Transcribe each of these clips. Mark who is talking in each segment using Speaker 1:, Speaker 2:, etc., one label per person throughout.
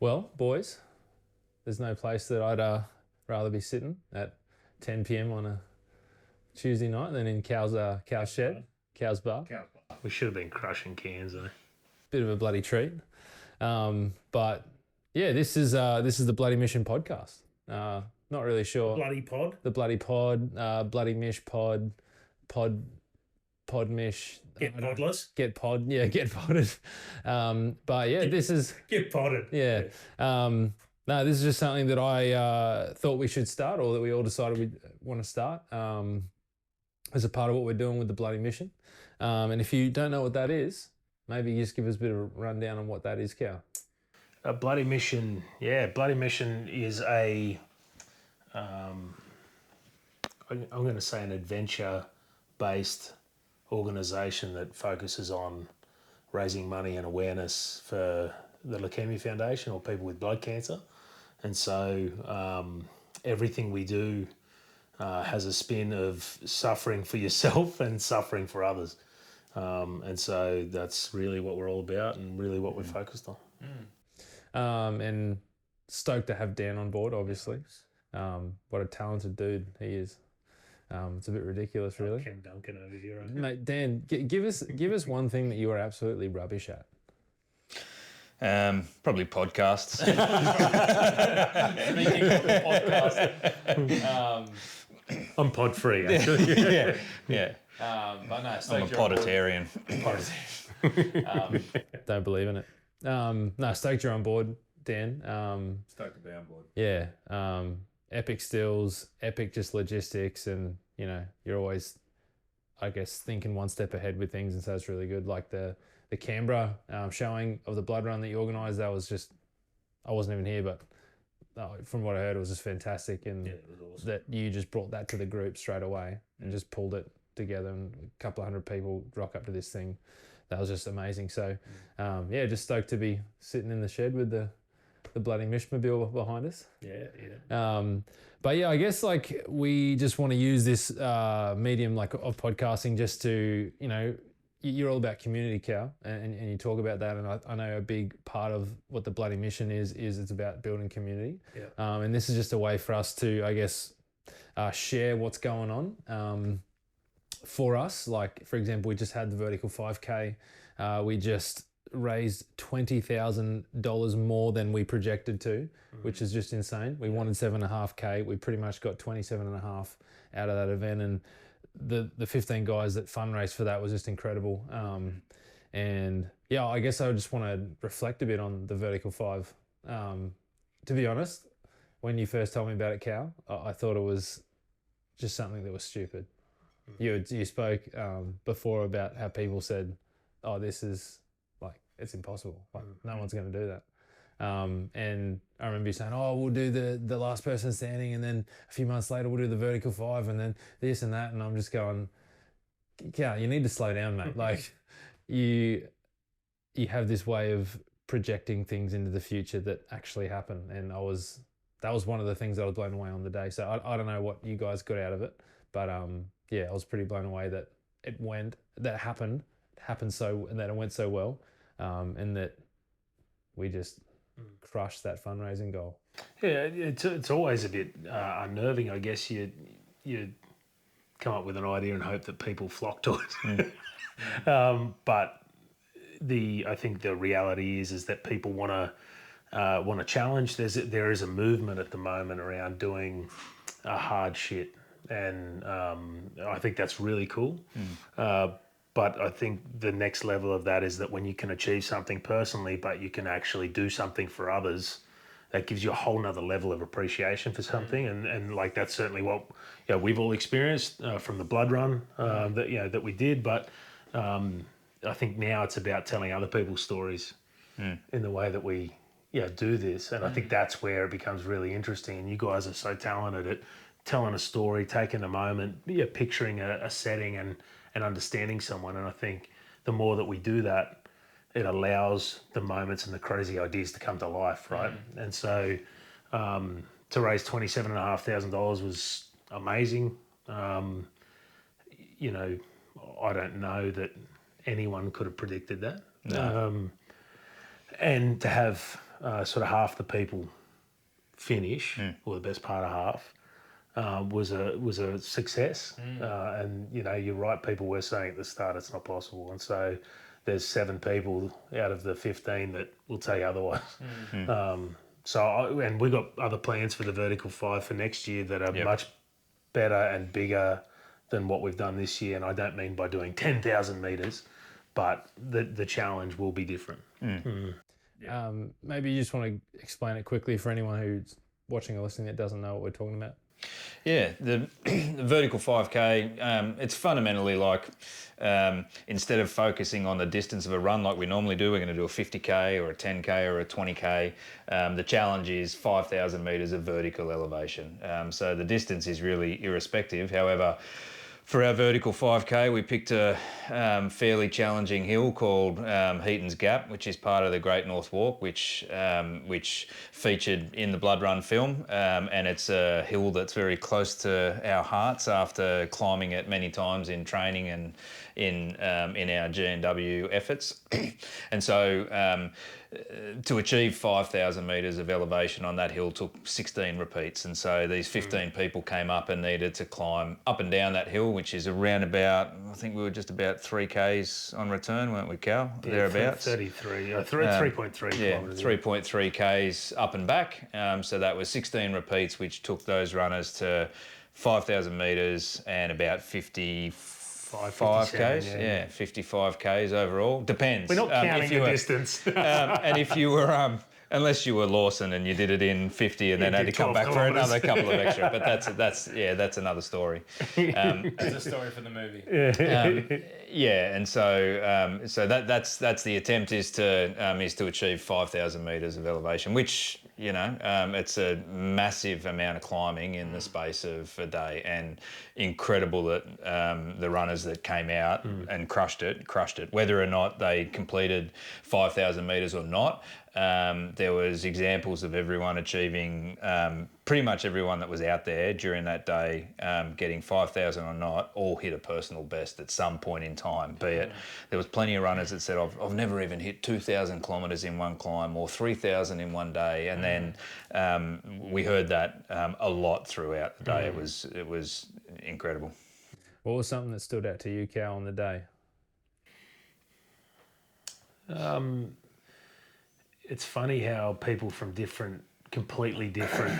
Speaker 1: Well, boys, there's no place that I'd rather be sitting at 10 p.m. on a Tuesday night than in Cow's shed, Cow's bar.
Speaker 2: We should have been crushing cans though.
Speaker 1: Bit of a bloody treat. But yeah, this is the Bloody Mission podcast. Not really sure. The Bloody Pod, Bloody Mish Pod, Podmish.
Speaker 2: Get podless.
Speaker 1: Get podded. But yeah, this is...
Speaker 2: Get podded.
Speaker 1: Yeah. No, this is just something that I thought we should start, or that we all decided we want to start as a part of what we're doing with the Bloody Mission. And if you don't know what that is, maybe you just give us a bit of a rundown on what that is, Cal.
Speaker 2: A Bloody Mission, Bloody Mission is a, I'm going to say an adventure-based organisation that focuses on raising money and awareness for the Leukaemia Foundation or people with blood cancer. And so everything we do has a spin of suffering for yourself and suffering for others. And so that's really what we're all about and really what we're focused on.
Speaker 1: And stoked to have Dan on board, obviously. What a talented dude he is. It's a bit ridiculous, really.
Speaker 2: Ken Duncan over here. Right?
Speaker 1: Mate, Dan, give us one thing that you are absolutely rubbish at.
Speaker 3: Probably podcasts.
Speaker 1: Speaking of podcast,
Speaker 2: I'm pod free, actually.
Speaker 3: yeah.
Speaker 1: But no,
Speaker 3: I'm a poditarian.
Speaker 1: Don't believe in it. No, stoked you're on board, Dan.
Speaker 3: Stoked to be on board.
Speaker 1: Yeah. Epic stills, epic just logistics, and you're always, I guess, thinking one step ahead with things, and so it's really good. Like the Canberra showing of the blood run that you organised, that was just, I wasn't even here, but from what I heard, it was just fantastic, and
Speaker 2: Yeah, it was awesome.
Speaker 1: that you just brought that to the group straight away and just pulled it together, and a couple of hundred people rock up to this thing. That was just amazing. So, just stoked to be sitting in the shed with the bloody Mishmobile behind us.
Speaker 2: Yeah.
Speaker 1: But yeah, I guess like we just want to use this medium like of podcasting just to, you're all about community, Cal, and you talk about that. And I know a big part of what the Bloody Mission is it's about building community.
Speaker 2: Yeah.
Speaker 1: And this is just a way for us to, I guess, share what's going on for us. Like, for example, we just had the Vertical 5K. We just raised $20,000 more than we projected to, which is just insane. We wanted 7.5K. We pretty much got 27.5 out of that event, and the 15 guys that fundraised for that was just incredible. And yeah, I guess I just want to reflect a bit on the Vertical 5. To be honest, when you first told me about it, Cal, I thought it was just something that was stupid. You spoke before about how people said, "Oh, this is like, it's impossible. Like, no one's going to do that." And I remember you saying, "Oh, we'll do the last person standing, and then a few months later we'll do the Vertical 5, and then this and that." And I'm just going, "Cal, you need to slow down, mate. Like, you have this way of projecting things into the future that actually happen." And that was one of the things I was blown away on the day. So I don't know what you guys got out of it, but I was pretty blown away that it happened so, and that it went so well, and that we just crushed that fundraising goal.
Speaker 2: Yeah, it's always a bit unnerving, I guess. You come up with an idea and hope that people flock to it. But I think the reality is that people want to challenge. There is a movement at the moment around doing hard shit, and I think that's really cool. But I think the next level of that is that when you can achieve something personally, but you can actually do something for others, that gives you a whole nother level of appreciation for something. And like, that's certainly what we've all experienced from the blood run that we did. But I think now it's about telling other people's stories in the way that we do this. And I think that's where it becomes really interesting. And you guys are so talented at telling a story, taking a moment, picturing a setting and understanding someone. And I think the more that we do that, it allows the moments and the crazy ideas to come to life, right? And so to raise $27,500 was amazing. I don't know that anyone could have predicted that.
Speaker 3: No.
Speaker 2: And to have sort of half the people finish, or the best part of half, was a success. And you're right. People were saying at the start it's not possible, and so there's 7 people out of the 15 that will tell you otherwise. And we've got other plans for the vertical 5 for next year that are much better and bigger than what we've done this year. And I don't mean by doing 10,000 metres, but the challenge will be different.
Speaker 1: Maybe you just want to explain it quickly for anyone who's watching or listening that doesn't know what we're talking about.
Speaker 3: Yeah, the vertical 5K, it's fundamentally like instead of focusing on the distance of a run like we normally do, we're going to do a 50K or a 10K or a 20K. The challenge is 5,000 metres of vertical elevation. So the distance is really irrespective. However, for our vertical 5K, we picked a fairly challenging hill called Heaton's Gap, which is part of the Great North Walk, which featured in the Blood Run film. And it's a hill that's very close to our hearts after climbing it many times in training and in our G&W efforts. And so to achieve 5,000 metres of elevation on that hill took 16 repeats. And so these 15 people came up and needed to climb up and down that hill, which is around about, I think we were just about 3Ks on return, weren't we, Cal?
Speaker 2: Yeah,
Speaker 3: thereabouts.
Speaker 2: 3.3
Speaker 3: Yeah,
Speaker 2: kilometres.
Speaker 3: 3.3 Ks up and back. So that was 16 repeats, which took those runners to 5,000 metres and about 55 Ks. Yeah, 55 Ks overall. Depends.
Speaker 2: We're not counting the distance.
Speaker 3: And if you were, unless you were Lawson and you did it in 50 and then had to come back for another couple of extra, but that's another story.
Speaker 1: That's a story for the movie.
Speaker 3: And so that's the attempt is to achieve 5,000 metres of elevation, which it's a massive amount of climbing in the space of a day, and incredible that the runners that came out and crushed it. Whether or not they completed 5,000 metres or not, there was examples of everyone achieving, pretty much everyone that was out there during that day, getting 5,000 or not, all hit a personal best at some point in time. Be it, there was plenty of runners that said, I've never even hit 2,000 kilometres in one climb or 3,000 in one day. And then we heard that a lot throughout the day. It was incredible.
Speaker 1: What was something that stood out to you, Cal, on the day?
Speaker 2: It's funny how people from completely different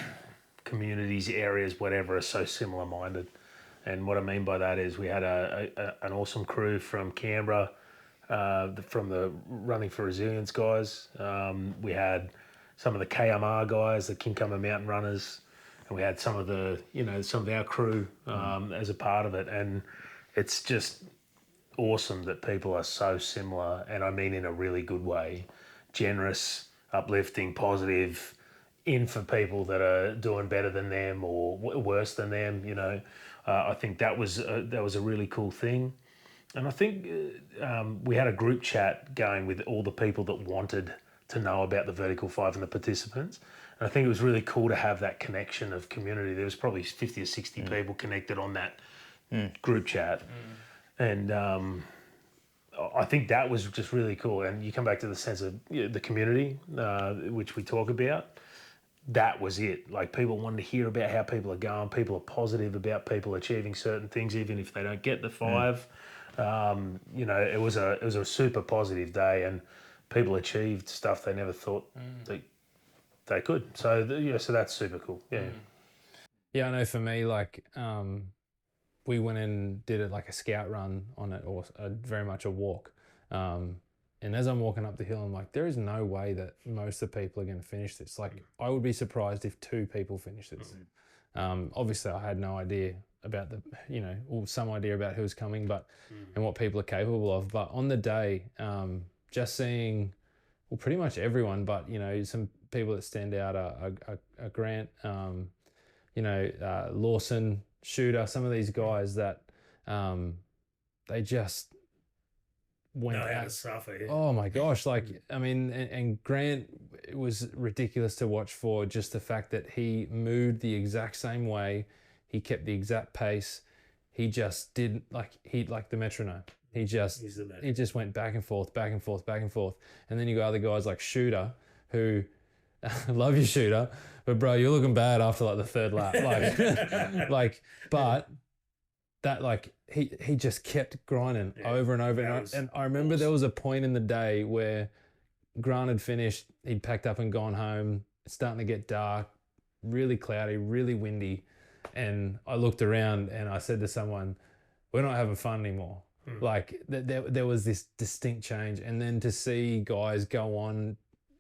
Speaker 2: communities, areas, whatever, are so similar minded. And what I mean by that is we had an awesome crew from Canberra, from the Running for Resilience guys. We had some of the KMR guys, the Kincumber Mountain Runners, and we had some of our crew as a part of it. And it's just awesome that people are so similar, and I mean in a really good way. Generous, uplifting, positive, in for people that are doing better than them or worse than them. I think that was a really cool thing, and I think we had a group chat going with all the people that wanted to know about the Vertical 5 and the participants. And I think it was really cool to have that connection of community. There was probably 50 or 60 people connected on that group chat, and I think that was just really cool. And you come back to the sense of the community, which we talk about. That was it. Like, people wanted to hear about how people are going. People are positive about people achieving certain things, even if they don't get the 5. It was a super positive day, and people achieved stuff they never thought they could. So so that's super cool. Yeah.
Speaker 1: Yeah, I know for me, like, we went and did it like a scout run on it, or very much a walk. And as I'm walking up the hill, I'm like, there is no way that most of the people are going to finish this. Like, I would be surprised if 2 people finish this. Obviously, I had no idea about or some idea about who's coming, and what people are capable of. But on the day, just seeing, well, pretty much everyone, but, some people that stand out are Grant, Lawson, Shooter, some of these guys that they just went out.
Speaker 2: Suffer, yeah.
Speaker 1: Oh my gosh. Like, I mean, and Grant, it was ridiculous to watch for just the fact that he moved the exact same way. He kept the exact pace. He just didn't like the metronome. He just went back and forth, back and forth, back and forth. And then you got other guys like Shooter, who love you, shooter, but bro, you're looking bad after like the third lap. Like, but that like he just kept grinding over and over. And I remember there was a point in the day where Grant had finished, he'd packed up and gone home. It's starting to get dark, really cloudy, really windy. And I looked around and I said to someone, we're not having fun anymore. Like there was this distinct change. And then to see guys go on,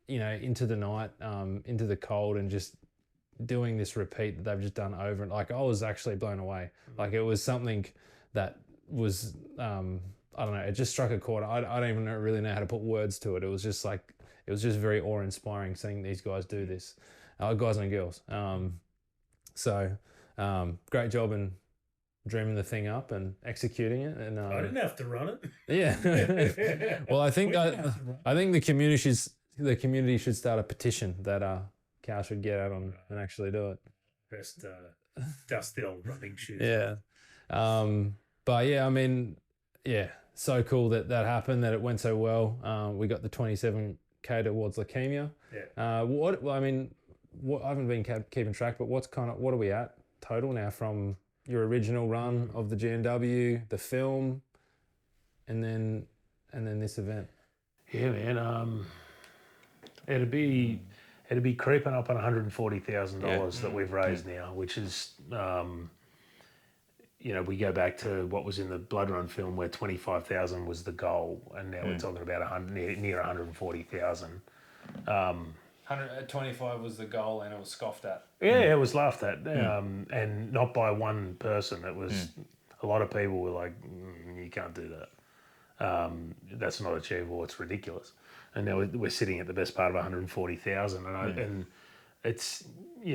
Speaker 1: into the night, into the cold, and just doing this repeat that they've just done over, and like I was actually blown away. Like it was something that was, I don't know, it just struck a chord. I don't even really know how to put words to it. It was just very awe-inspiring seeing these guys do this, guys and girls. So great job in dreaming the thing up and executing it. And
Speaker 2: I didn't have to run it.
Speaker 1: Yeah. Well, I think the community should start a petition that Cal should get out on and actually do it.
Speaker 2: Best dusty old running shoes.
Speaker 1: Yeah. But yeah, I mean, yeah, so cool that happened, that it went so well. We got the 27K towards leukemia.
Speaker 2: Yeah.
Speaker 1: I haven't been keeping track, but what are we at total now from your original run of the GNW, the film, and then this event?
Speaker 2: Yeah, man. It'd be creeping up on $140,000 that we've raised now, which is, we go back to what was in the Blood Run film where 25,000 was the goal, and now we're talking about near 140,000.
Speaker 1: 125 was the goal, and it was scoffed at.
Speaker 2: Yeah, it was laughed at, and not by one person. It was a lot of people were like, "You can't do that. That's not achievable. It's ridiculous." And now we're sitting at the best part of 140,000, and it's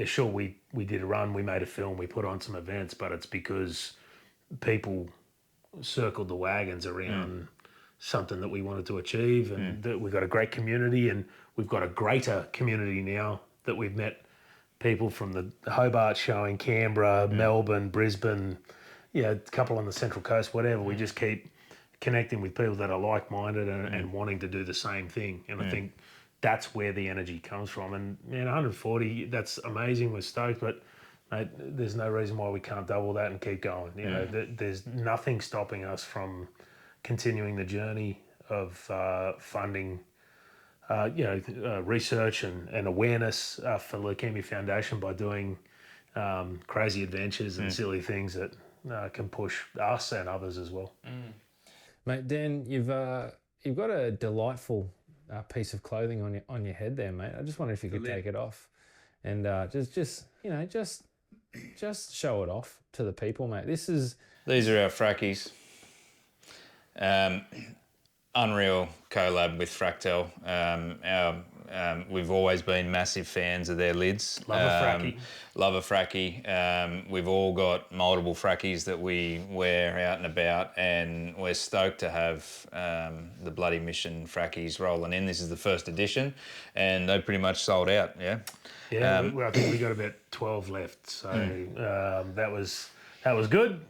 Speaker 2: sure we did a run, we made a film, we put on some events, but it's because people circled the wagons around something that we wanted to achieve, and that we've got a great community, and we've got a greater community now that we've met people from the Hobart showing, Canberra, Melbourne, Brisbane, a couple on the Central Coast, whatever. We just keep connecting with people that are like-minded and wanting to do the same thing. And I think that's where the energy comes from. And 140, that's amazing. We're stoked, but mate, there's no reason why we can't double that and keep going. There's nothing stopping us from continuing the journey of funding, research and awareness for Leukaemia Foundation by doing crazy adventures and silly things that can push us and others as well.
Speaker 1: Mate, Dan, you've got a delightful piece of clothing on your head there, mate. I just wonder if you could take it off and just show it off to the people, mate. These
Speaker 3: are our frackies. Unreal collab with Fractal. We've always been massive fans of their lids.
Speaker 2: Love a frackie.
Speaker 3: Love a frackie. We've all got multiple frackies that we wear out and about, and we're stoked to have the Bloody Mission frackies rolling in. This is the first edition, and they pretty much sold out. Yeah.
Speaker 2: Yeah, I think we got about 12 left, so that was good.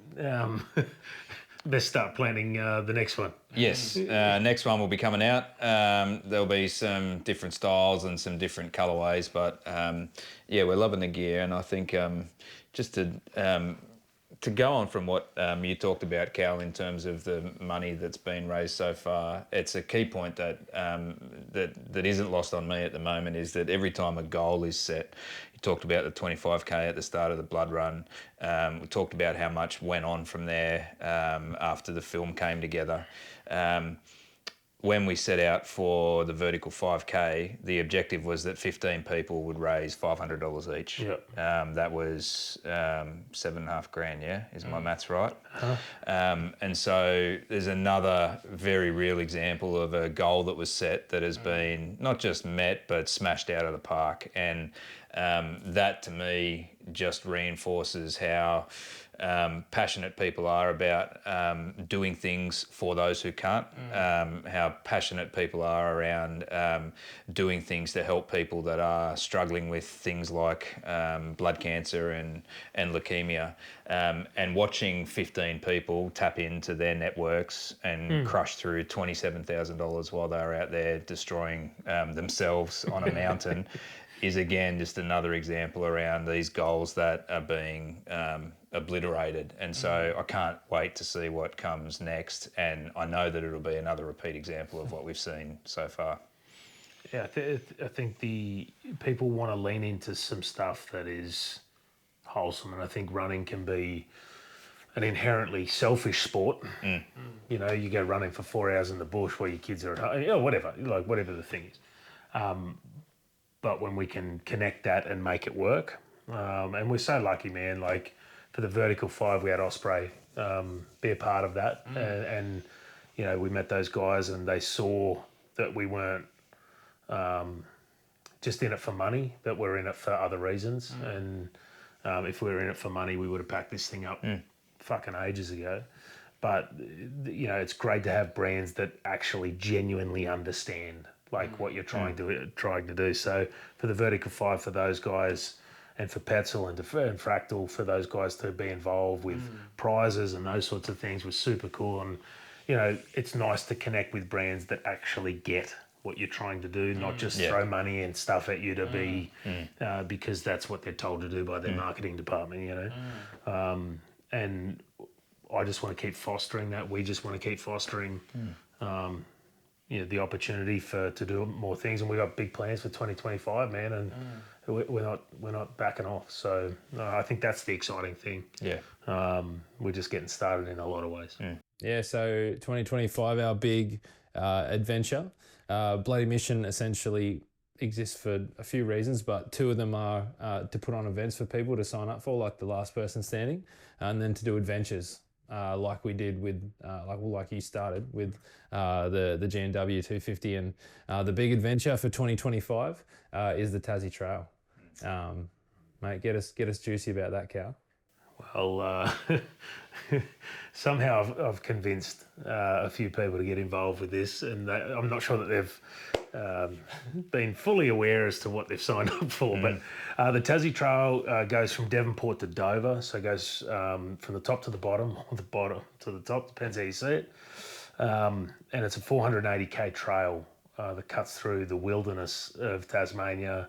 Speaker 2: Best start planning the next one.
Speaker 3: Yes, next one will be coming out. There'll be some different styles and some different colourways, but we're loving the gear, and I think just to go on from what you talked about, Cal, in terms of the money that's been raised so far, it's a key point that that isn't lost on me at the moment, is that every time a goal is set, you talked about the 25K at the start of the Blood Run. We talked about how much went on from there after the film came together. When we set out for the vertical 5K, the objective was that 15 people would raise $500 each.
Speaker 2: Yep.
Speaker 3: That was $7,500, yeah? Is my maths right? And so there's another very real example of a goal that was set that has been not just met, but smashed out of the park. And that, to me, just reinforces how passionate people are about doing things for those who can't, how passionate people are around doing things to help people that are struggling with things like blood cancer and leukemia, and watching 15 people tap into their networks and crush through $27,000 while they're out there destroying themselves on a mountain. is again just another example around these goals that are being obliterated. And so I can't wait to see what comes next. And I know that it'll be another repeat example of what we've seen so far.
Speaker 2: Yeah, I think the people want to lean into some stuff that is wholesome, and I think running can be an inherently selfish sport. You know, you go running for 4 hours in the bush while your kids are at home, you know, whatever the thing is. But when we can connect that and make it work, and we're so lucky, man. Like for the vertical 5, we had Osprey be a part of that, and you know, we met those guys, and they saw that we weren't just in it for money, that we're in it for other reasons. And if we were in it for money, we would have packed this thing up fucking ages ago. But you know, it's great to have brands that actually genuinely understand like what you're trying to do. So for the vertical 5, for those guys, and for Petzl and Fractal, for those guys to be involved with prizes and those sorts of things was super cool. And you know, it's nice to connect with brands that actually get what you're trying to do, not just throw money and stuff at you to be because that's what they're told to do by their marketing department, you know. And I just want to keep fostering that. We just want to keep fostering you know, the opportunity to do more things, and we got big plans for 2025, man, and we're not backing off. So I think that's the exciting thing.
Speaker 3: Yeah,
Speaker 2: we're just getting started in a lot of ways.
Speaker 1: Yeah, so 2025, our big adventure. Bloody Mission essentially exists for a few reasons, but 2 of them are to put on events for people to sign up for, like the last person standing, and then to do adventures. Like we did with, like you started with the GNW 250, and the big adventure for 2025 is the Tassie Trail. Mate, get us juicy about that, Cal.
Speaker 2: Well, somehow I've convinced a few people to get involved with this, and I'm not sure that they've been fully aware as to what they've signed up for. But the Tassie Trail goes from Devonport to Dover, so it goes from the top to the bottom, or the bottom to the top, depends how you see it. And it's a 480k trail that cuts through the wilderness of Tasmania,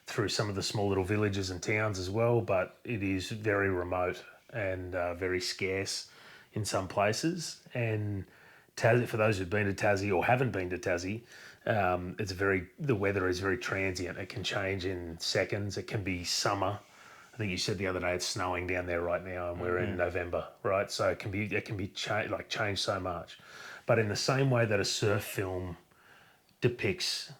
Speaker 2: through some of the small little villages and towns as well, but it is very remote and very scarce in some places. And Tassie, for those who've been to Tassie or haven't been to Tassie, the weather is very transient. It can change in seconds. It can be summer. I think you said the other day it's snowing down there right now, and we're in November, right? So it can be changed so much. But in the same way that a surf film depicts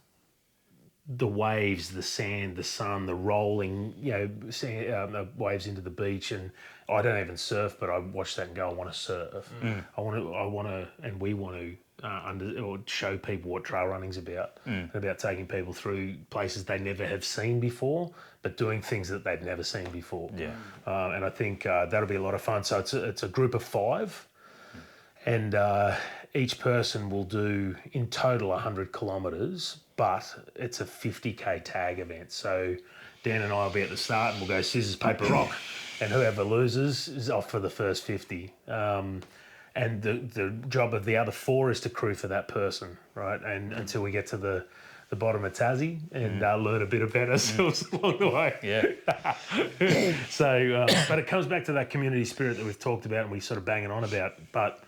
Speaker 2: the waves, the sand, the sun, the rolling, you know, the waves into the beach, and I don't even surf, but I watch that and go, I want to surf. I want to, and we want to show people what trail running's about, about taking people through places they never have seen before, but doing things that they've never seen before. Yeah, and I think that'll be a lot of fun. So it's a group of 5, and each person will do in total 100 kilometres, but it's a 50k tag event. So Dan and I will be at the start, and we'll go scissors, paper, rock, and whoever loses is off for the first 50. And the job of the other 4 is to crew for that person, right? And until we get to the bottom of Tassie and learn a bit about ourselves along the way.
Speaker 3: yeah.
Speaker 2: So, but it comes back to that community spirit that we've talked about and we sort of banging on about. But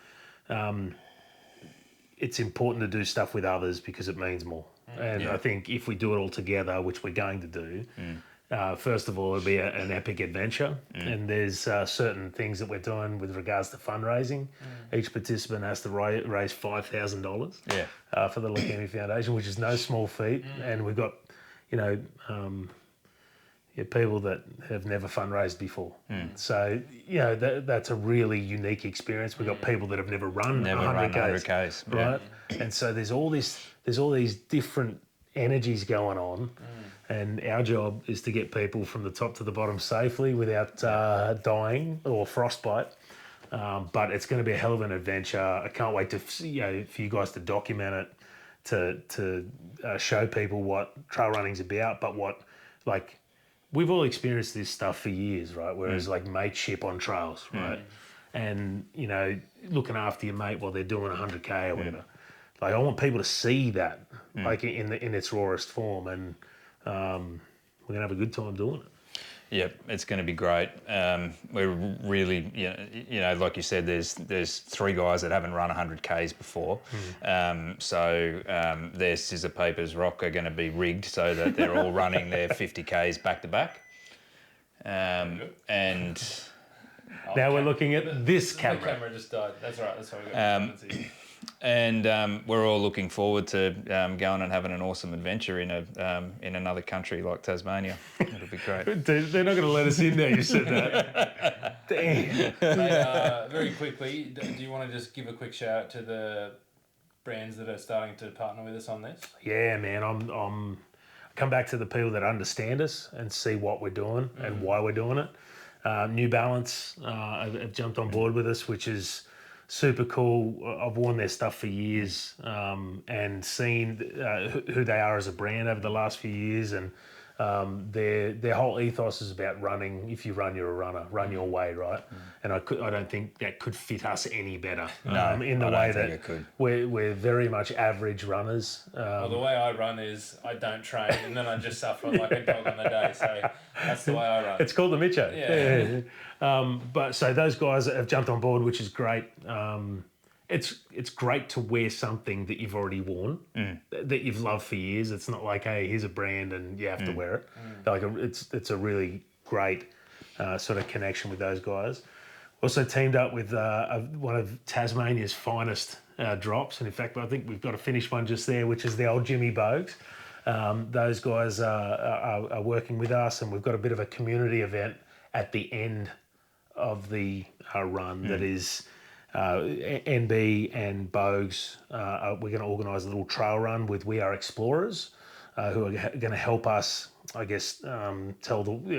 Speaker 2: it's important to do stuff with others because it means more. And I think if we do it all together, which we're going to do, first of all, it'll be an epic adventure. And there's certain things that we're doing with regards to fundraising. Each participant has to raise $5,000 for the Leukaemia Foundation, which is no small feat. And we've got, you know, people that have never fundraised before. So, you know, that's a really unique experience. We've got people that have never run 100Ks, right? And so there's all these different energies going on, and our job is to get people from the top to the bottom safely without dying or frostbite. But it's going to be a hell of an adventure. I can't wait to for you guys to document it, to show people what trail running's about, but what we've all experienced this stuff for years, right? Whereas like mateship on trails, right? And, you know, looking after your mate while they're doing 100K or whatever. Like I want people to see that, like in its rawest form. And we're going to have a good time doing it.
Speaker 3: Yep, it's going to be great. We're really, like you said, there's 3 guys that haven't run 100 Ks before. So their scissor, papers, rock are going to be rigged so that they're all running their 50 Ks back to back. And
Speaker 2: now we're looking at this camera.
Speaker 1: The camera just died. That's right. That's why we got
Speaker 3: and we're all looking forward to going and having an awesome adventure in another country like Tasmania. It'll be great.
Speaker 2: They're not going to let us in there. You said that. Damn.
Speaker 1: Mate, very quickly, do you want to just give a quick shout out to the brands that are starting to partner with us on this?
Speaker 2: Yeah, man. I'm come back to the people that understand us and see what we're doing and why we're doing it. New Balance have jumped on board with us, which is super cool. I've worn their stuff for years and seen who they are as a brand over the last few years, and their whole ethos is about running. If you run, you're a runner. Run your way, right? And I don't think that could fit us any better.
Speaker 3: No,
Speaker 2: in the
Speaker 3: I
Speaker 2: way
Speaker 3: don't think
Speaker 2: that
Speaker 3: it could.
Speaker 2: we're very much average runners.
Speaker 1: Well, the way I run is I don't train and then I just suffer like a dog on the day. So that's the way I run.
Speaker 2: It's called the Mitcho.
Speaker 1: Yeah.
Speaker 2: But so those guys have jumped on board, which is great. It's great to wear something that you've already worn, that you've loved for years. It's not like, hey, here's a brand and you have to wear it. Like it's a really great sort of connection with those guys. Also teamed up with one of Tasmania's finest drops, and in fact, I think we've got a finished one just there, which is the old Jimmy Bogues. Those guys are working with us, and we've got a bit of a community event at the end of the run that is NB and Bogues. We're going to organise a little trail run with We Are Explorers, who are going to help us, I guess,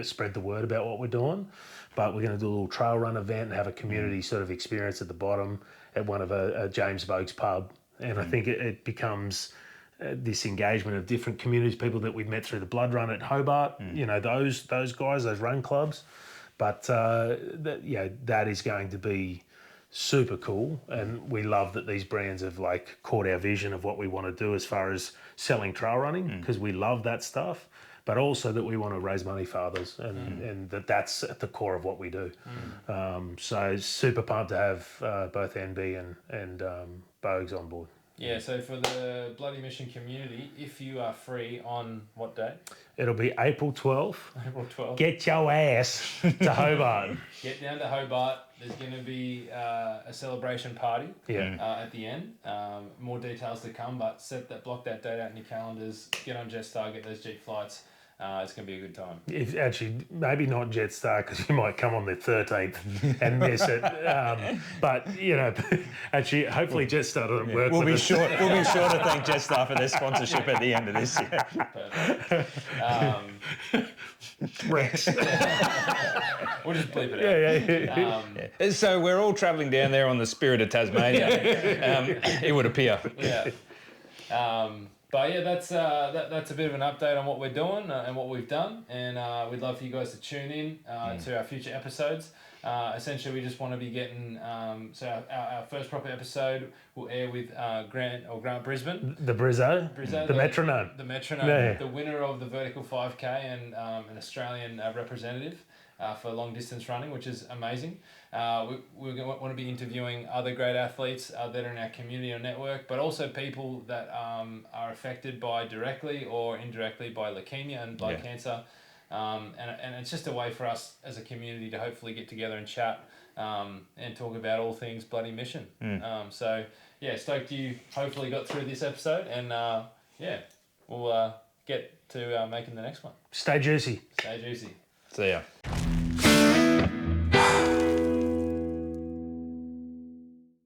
Speaker 2: spread the word about what we're doing. But we're going to do a little trail run event and have a community sort of experience at the bottom at one of a James Bogues pub. And I think it becomes this engagement of different communities, people that we've met through the blood run at Hobart, those guys, those run clubs. But that is going to be super cool, and we love that these brands have like caught our vision of what we want to do as far as selling trail running, because we love that stuff, but also that we want to raise money for others, and that's at the core of what we do. So super pumped to have both NB and Bogues on board.
Speaker 1: Yeah, so for the Bloody Mission community, if you are free on what day?
Speaker 2: It'll be April 12th.
Speaker 1: April 12th.
Speaker 2: Get your ass to Hobart.
Speaker 1: Get down to Hobart. There's going to be a celebration party at the end. More details to come, but block that date out in your calendars. Get on Jetstar, get those Jeep flights. It's going to be a good time.
Speaker 2: If actually, maybe not Jetstar, because you might come on the 13th and miss it. But actually, hopefully Jetstar doesn't work.
Speaker 3: We'll be sure to thank Jetstar for their sponsorship at the end of this year.
Speaker 1: Perfect.
Speaker 2: Rex.
Speaker 1: We'll just bleep it out.
Speaker 3: Yeah. So we're all travelling down there on the Spirit of Tasmania. It would appear.
Speaker 1: Yeah. But yeah, that's a bit of an update on what we're doing and what we've done, and we'd love for you guys to tune in to our future episodes. Essentially, we just want to be getting so our first proper episode will air with Grant Brisbane,
Speaker 2: the Brizzo, the metronome,
Speaker 1: the winner of the Vertical 5K and an Australian representative for long distance running, which is amazing. We're going to want to be interviewing other great athletes that are in our community or network, but also people that are affected by directly or indirectly by leukemia and blood cancer. And it's just a way for us as a community to hopefully get together and chat and talk about all things Bloody Mission. So yeah, stoked you hopefully got through this episode, and we'll get to making the next one.
Speaker 2: Stay juicy.
Speaker 1: Stay juicy.
Speaker 3: See ya.